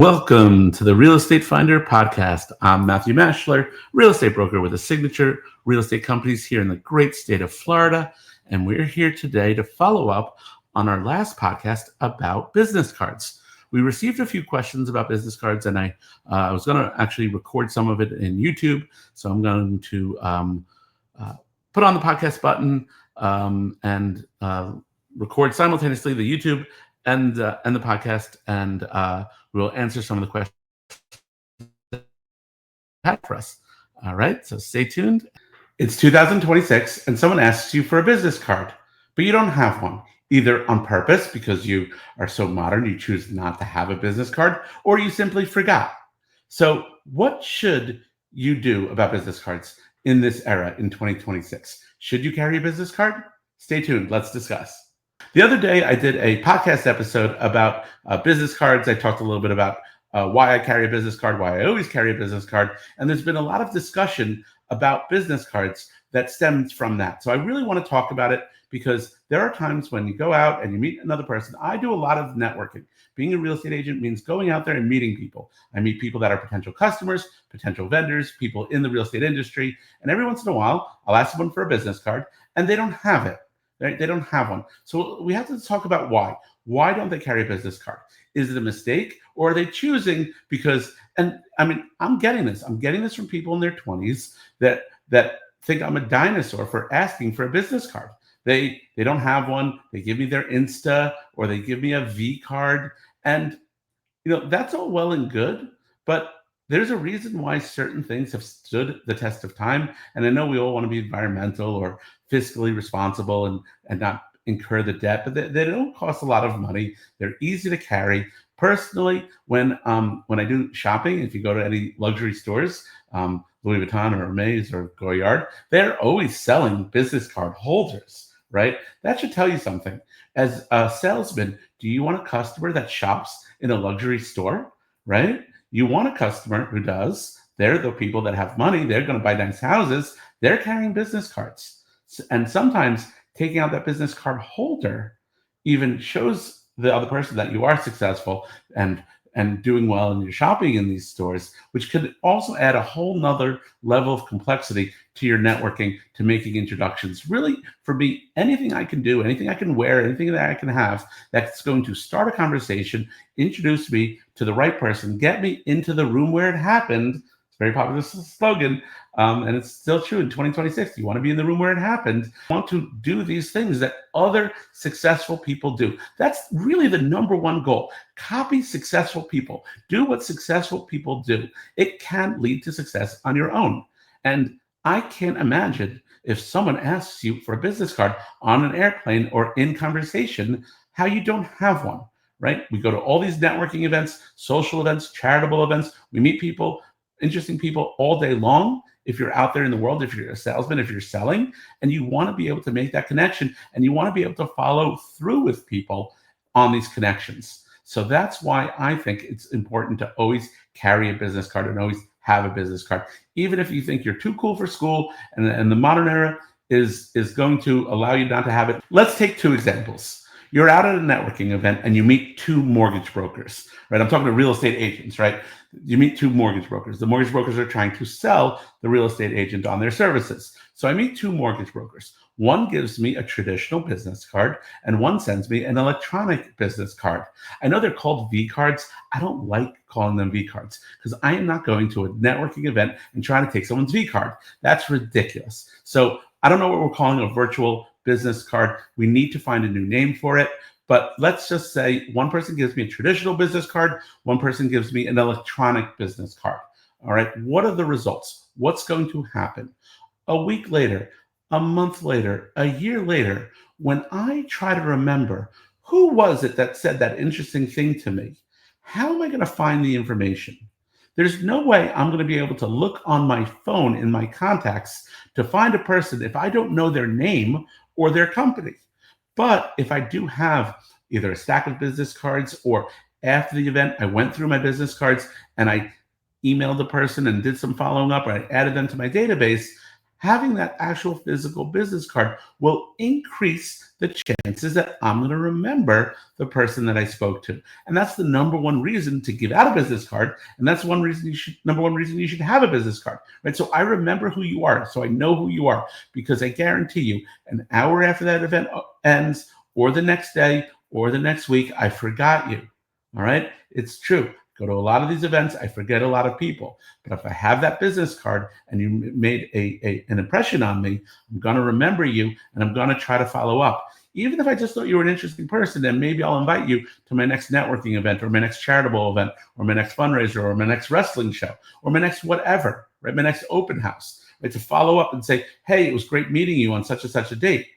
Welcome to the Real Estate Finder podcast. I'm Matthew Mashler, real estate broker with a signature real estate companies here in the great state of Florida. And we're here today to follow up on our last podcast about business cards. We received a few questions about business cards, and I was going to actually record some of it in YouTube. So I'm going to put on the podcast button and record simultaneously the YouTube and the podcast, and we'll answer some of the questions you had for us. All right, so stay tuned. It's 2026, and someone asks you for a business card, but you don't have one, either on purpose because you are so modern you choose not to have a business card, or you simply forgot. So what should you do about business cards in this era in 2026? Should you carry a business card? Stay tuned. Let's discuss. The other day, I did a podcast episode about business cards. I talked a little bit about why I carry a business card, why I always carry a business card. And there's been a lot of discussion about business cards that stems from that. So I really want to talk about it because there are times when you go out and you meet another person. I do a lot of networking. Being a real estate agent means going out there and meeting people. I meet people that are potential customers, potential vendors, people in the real estate industry. And every once in a while, I'll ask someone for a business card and they don't have it. They don't have one. So we have to talk about why. Why don't they carry a business card? Is it a mistake, or are they choosing because, and I mean, I'm getting this from people in their 20s that think I'm a dinosaur for asking for a business card. They don't have one. They give me their Insta, or they give me a V card. And, that's all well and good, but there's a reason why certain things have stood the test of time. And I know we all want to be environmental or fiscally responsible and not incur the debt, but they don't cost a lot of money. They're easy to carry. Personally, when I do shopping, if you go to any luxury stores, Louis Vuitton or Hermes or Goyard, they're always selling business card holders, right? That should tell you something. As a salesman, do you want a customer that shops in a luxury store, right? You want a customer who does. They're the people that have money. They're going to buy nice houses. They're carrying business cards. And sometimes taking out that business card holder even shows the other person that you are successful and doing well in your shopping in these stores, which could also add a whole nother level of complexity to your networking, to making introductions. Really, for me, anything I can do, anything I can wear, anything that I can have that's going to start a conversation, introduce me to the right person, get me into the room where it happened. It's a very popular slogan, and it's still true in 2026. You want to be in the room where it happened. You want to do these things that other successful people do. That's really the number one goal. Copy successful people. Do what successful people do. It can lead to success on your own. And I can't imagine if someone asks you for a business card on an airplane or in conversation, how you don't have one, right? We go to all these networking events, social events, charitable events. We meet people, interesting people all day long. If you're out there in the world, if you're a salesman, if you're selling, and you want to be able to make that connection, and you want to be able to follow through with people on these connections. So that's why I think it's important to always carry a business card and always have a business card. Even if you think you're too cool for school and the modern era is going to allow you not to have it. Let's take two examples. You're out at a networking event and you meet two mortgage brokers, right? I'm talking to real estate agents, right? You meet two mortgage brokers. The mortgage brokers are trying to sell the real estate agent on their services. So I meet two mortgage brokers. One gives me a traditional business card and one sends me an electronic business card. I know they're called V cards. I don't like calling them V cards because I am not going to a networking event and trying to take someone's V card. That's ridiculous. So I don't know what we're calling a virtual business card. We need to find a new name for it. But let's just say one person gives me a traditional business card, one person gives me an electronic business card. All right, what are the results? What's going to happen? A week later, a month later, a year later, when I try to remember who was it that said that interesting thing to me, how am I going to find the information? There's no way I'm going to be able to look on my phone in my contacts to find a person if I don't know their name or their company. But if I do have either a stack of business cards, or after the event, I went through my business cards and I emailed the person and did some following up, or I added them to my database, Having that actual physical business card will increase the chances that I'm going to remember the person that I spoke to. And that's the number one reason to give out a business card. And that's number one reason you should have a business card, right? So I remember who you are. So I know who you are, because I guarantee you an hour after that event ends, or the next day, or the next week, I forgot you. All right. It's true. Go to a lot of these events, I forget a lot of people. But if I have that business card and you made an impression on me, I'm going to remember you, and I'm going to try to follow up. Even if I just thought you were an interesting person, then maybe I'll invite you to my next networking event, or my next charitable event, or my next fundraiser, or my next wrestling show, or my next whatever, right? My next open house, right? To follow up and say, hey, it was great meeting you on such and such a date.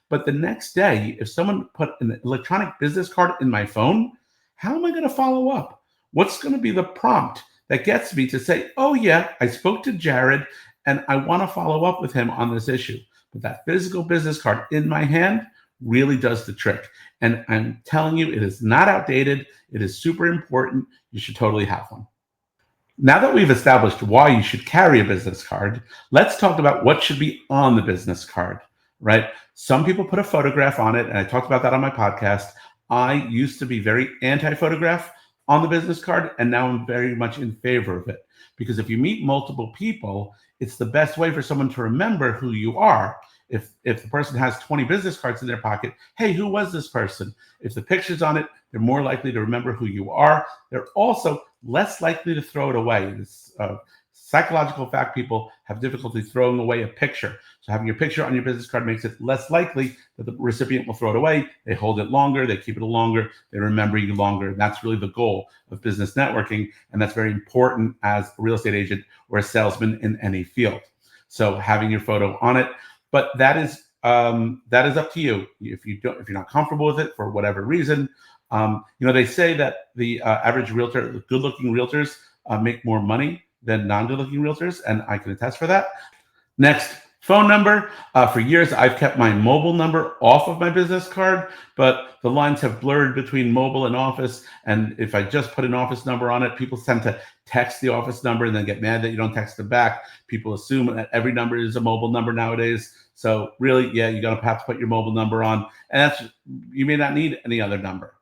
But the next day, if someone put an electronic business card in my phone, how am I going to follow up? What's going to be the prompt that gets me to say, oh, yeah, I spoke to Jared and I want to follow up with him on this issue? But that physical business card in my hand really does the trick. And I'm telling you, it is not outdated. It is super important. You should totally have one. Now that we've established why you should carry a business card, let's talk about what should be on the business card, right? Some people put a photograph on it, and I talked about that on my podcast. I used to be very anti-photograph on the business card, and now I'm very much in favor of it, because if you meet multiple people, it's the best way for someone to remember who you are. If the person has 20 business cards in their pocket, hey, who was this person? If the picture's on it, they're more likely to remember who you are. They're also less likely to throw it away. It's psychological fact, people have difficulty throwing away a picture. So having your picture on your business card makes it less likely that the recipient will throw it away. They hold it longer, they keep it longer, they remember you longer. And that's really the goal of business networking. And that's very important as a real estate agent or a salesman in any field. So having your photo on it, but that is up to you. If you're not comfortable with it for whatever reason, they say that the average realtor, good-looking realtors, make more money than non-good-looking realtors, and I can attest for that. Next, phone number. For years, I've kept my mobile number off of my business card, but the lines have blurred between mobile and office. And if I just put an office number on it, people tend to text the office number and then get mad that you don't text them back. People assume that every number is a mobile number nowadays. So really, yeah, you're going to have to put your mobile number on. And you may not need any other number.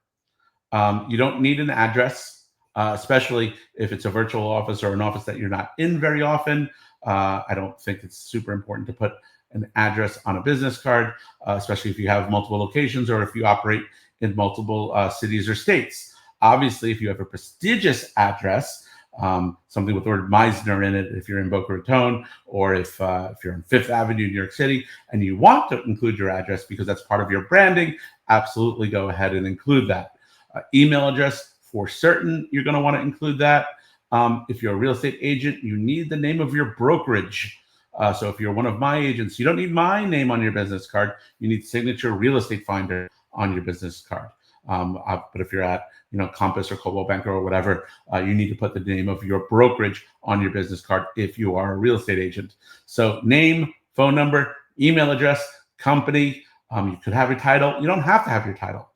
You don't need an address, especially if it's a virtual office or an office that you're not in very often. I don't think it's super important to put an address on a business card, especially if you have multiple locations or if you operate in multiple cities or states. Obviously, if you have a prestigious address, something with the word Meisner in it, if you're in Boca Raton, or if you're on Fifth Avenue, New York City, and you want to include your address because that's part of your branding, absolutely go ahead and include that. Email address, for certain, you're going to want to include that. If you're a real estate agent, you need the name of your brokerage. So if you're one of my agents, you don't need my name on your business card. You need Signature Real Estate Finder on your business card. But if you're at Compass or Coldwell Banker or whatever, you need to put the name of your brokerage on your business card if you are a real estate agent. So name, phone number, email address, company. You could have your title. You don't have to have your title.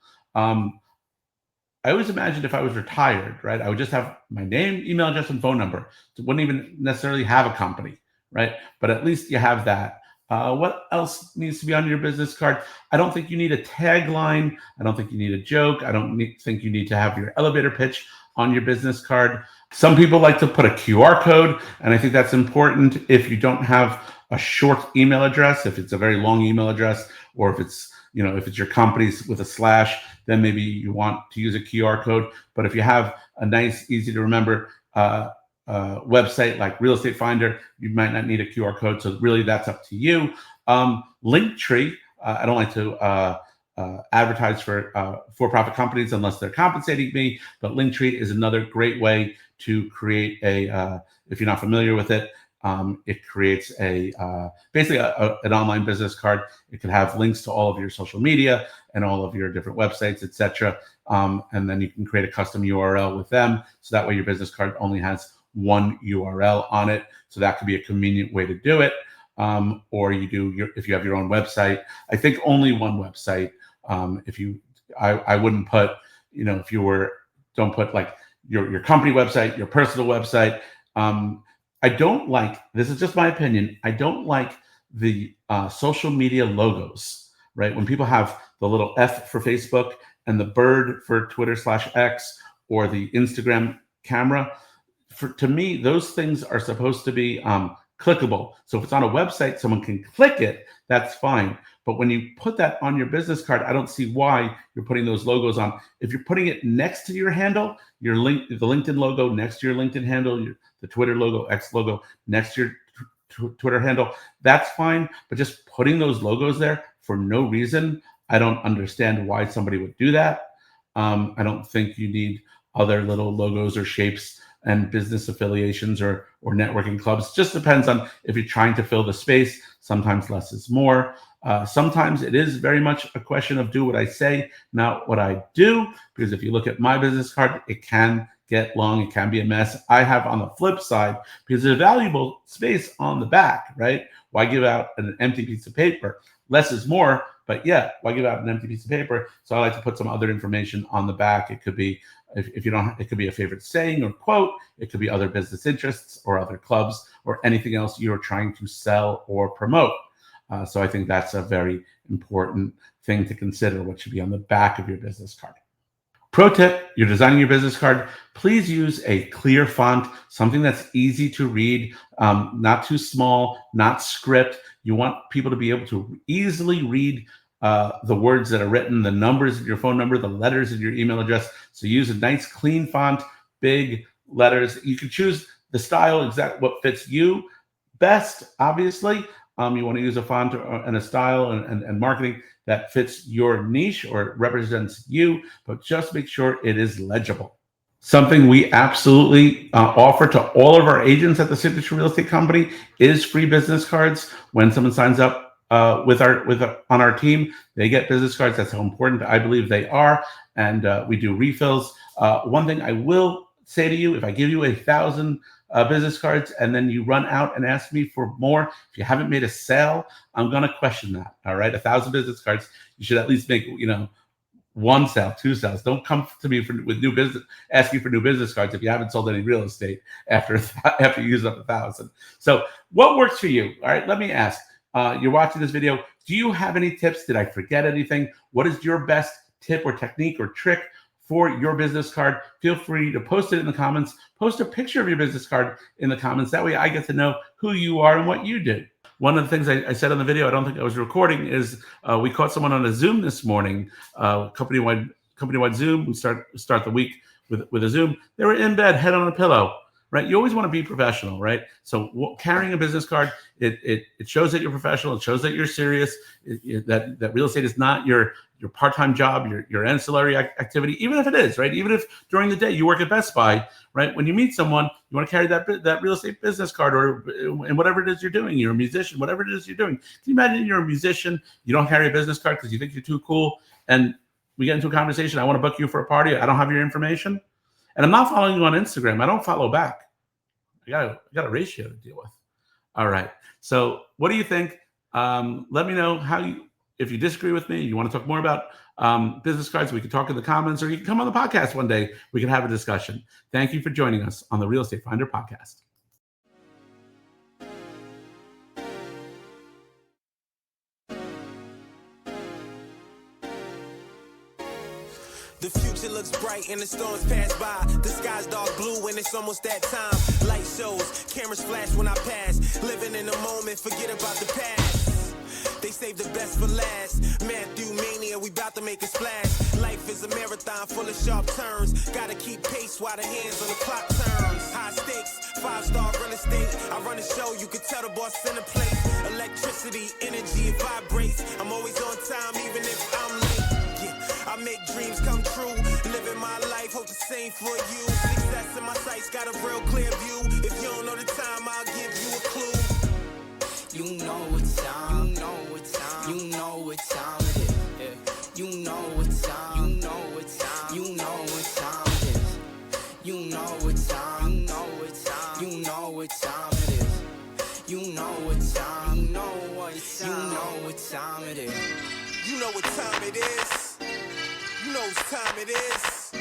I always imagined if I was retired, right, I would just have my name, email address, and phone number. So wouldn't even necessarily have a company, right? But at least you have that. What else needs to be on your business card? I don't think you need a tagline. I don't think you need a joke. I don't think you need to have your elevator pitch on your business card. Some people like to put a QR code, and I think that's important if you don't have a short email address, if it's a very long email address, or if it's your company's with a slash, then maybe you want to use a QR code. But if you have a nice, easy to remember website like Real Estate Finder, you might not need a QR code. So really, that's up to you. Linktree. I don't like to advertise for-profit companies unless they're compensating me. But Linktree is another great way to create if you're not familiar with it, it creates basically an online business card. It can have links to all of your social media and all of your different websites, etc. And then you can create a custom URL with them. So that way your business card only has one URL on it. So that could be a convenient way to do it. Or if you have your own website, I think only one website. I wouldn't put, don't put like your company website, your personal website. I don't like, this is just my opinion, I don't like the social media logos, right? When people have the little F for Facebook and the bird for Twitter/X or the Instagram camera, to me, those things are supposed to be clickable. So if it's on a website, someone can click it, that's fine. But when you put that on your business card, I don't see why you're putting those logos on. If you're putting it next to your handle, the LinkedIn logo next to your LinkedIn handle, the Twitter logo, X logo next to your Twitter handle, that's fine. But just putting those logos there for no reason, I don't understand why somebody would do that. I don't think you need other little logos or shapes and business affiliations or networking clubs. Just depends on if you're trying to fill the space. Sometimes less is more. Sometimes it is very much a question of do what I say, not what I do. Because if you look at my business card, it can get long. It can be a mess. I have on the flip side, because there's valuable space on the back, right? Why give out an empty piece of paper? Less is more, but yeah, why give out an empty piece of paper? So I like to put some other information on the back. It could be, if you don't, it could be a favorite saying or quote. It could be other business interests or other clubs or anything else you're trying to sell or promote. So I think that's a very important thing to consider, what should be on the back of your business card. Pro tip, you're designing your business card, please use a clear font, something that's easy to read, not too small, not script. You want people to be able to easily read the words that are written, the numbers of your phone number, the letters of your email address. So use a nice clean font, big letters. You can choose the style, exact what fits you best, obviously. You want to use a font and a style and marketing that fits your niche or represents you, but just make sure it is legible. Something we absolutely offer to all of our agents at the Signature Real Estate Company is free business cards. When someone signs up on our team, they get business cards. That's how important I believe they are, and we do refills. One thing I will say to you, if I give you 1,000 business cards and then you run out and ask me for more, if you haven't made a sale, I'm going to question that. All right, 1,000 business cards, you should at least make, one sale, two sales. Don't come to me with new business, asking for new business cards if you haven't sold any real estate after you use up 1,000. So what works for you? All right, let me ask. You're watching this video. Do you have any tips? Did I forget anything? What is your best tip or technique or trick for your business card? Feel free to post it in the comments. Post a picture of your business card in the comments. That way I get to know who you are and what you do. One of the things I said on the video, I don't think I was recording, is we caught someone on a Zoom this morning, company-wide Zoom. We start the week with a Zoom. They were in bed, head on a pillow, right? You always want to be professional, right? So carrying a business card, it shows that you're professional. It shows that you're serious. That real estate is not your part-time job, your ancillary activity, even if it is, right? Even if during the day you work at Best Buy, right? When you meet someone, you want to carry that real estate business card, or and whatever it is you're doing. You're a musician, whatever it is you're doing. Can you imagine you're a musician, you don't carry a business card because you think you're too cool, and we get into a conversation, I want to book you for a party, I don't have your information, and I'm not following you on Instagram, I don't follow back. I got a ratio to deal with. All right. So what do you think? Let me know if you disagree with me, you want to talk more about business cards, we can talk in the comments, or you can come on the podcast one day. We can have a discussion. Thank you for joining us on the Real Estate Finder podcast. The future looks bright and the storms pass by. The sky's dark blue and it's almost that time. Light shows, cameras flash when I pass. Living in the moment, forget about the past. They save the best for last. Matthew Mania, we about to make a splash. Life is a marathon full of sharp turns. Gotta keep pace while the hands on the clock turns. High stakes, 5-star real estate. I run a show, you can tell the boss in the place. Electricity, energy, it vibrates. I'm always on time even if I'm late. I make dreams come true, living my life, hope the same for you. Success in my sights, got a real clear view. If you don't know the time, I'll give you a clue. You know what time, you know what time, you know what time it is. Yeah. You know what time, you know what time, you know what time it is. You know what time, you know what time, you know what time it is. You know what time, you know what time, you know what time it is. You know what time it is. You know what time it is.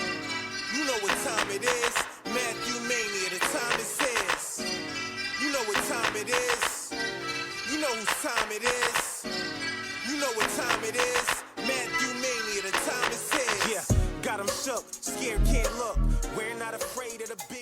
You know what time it is. Matthew Mania, the time is his. You know what time it is. You know whose time it is. You know what time it is. Matthew Mania, the time is his. Yeah, got him shook, scared, can't look. We're not afraid of the big.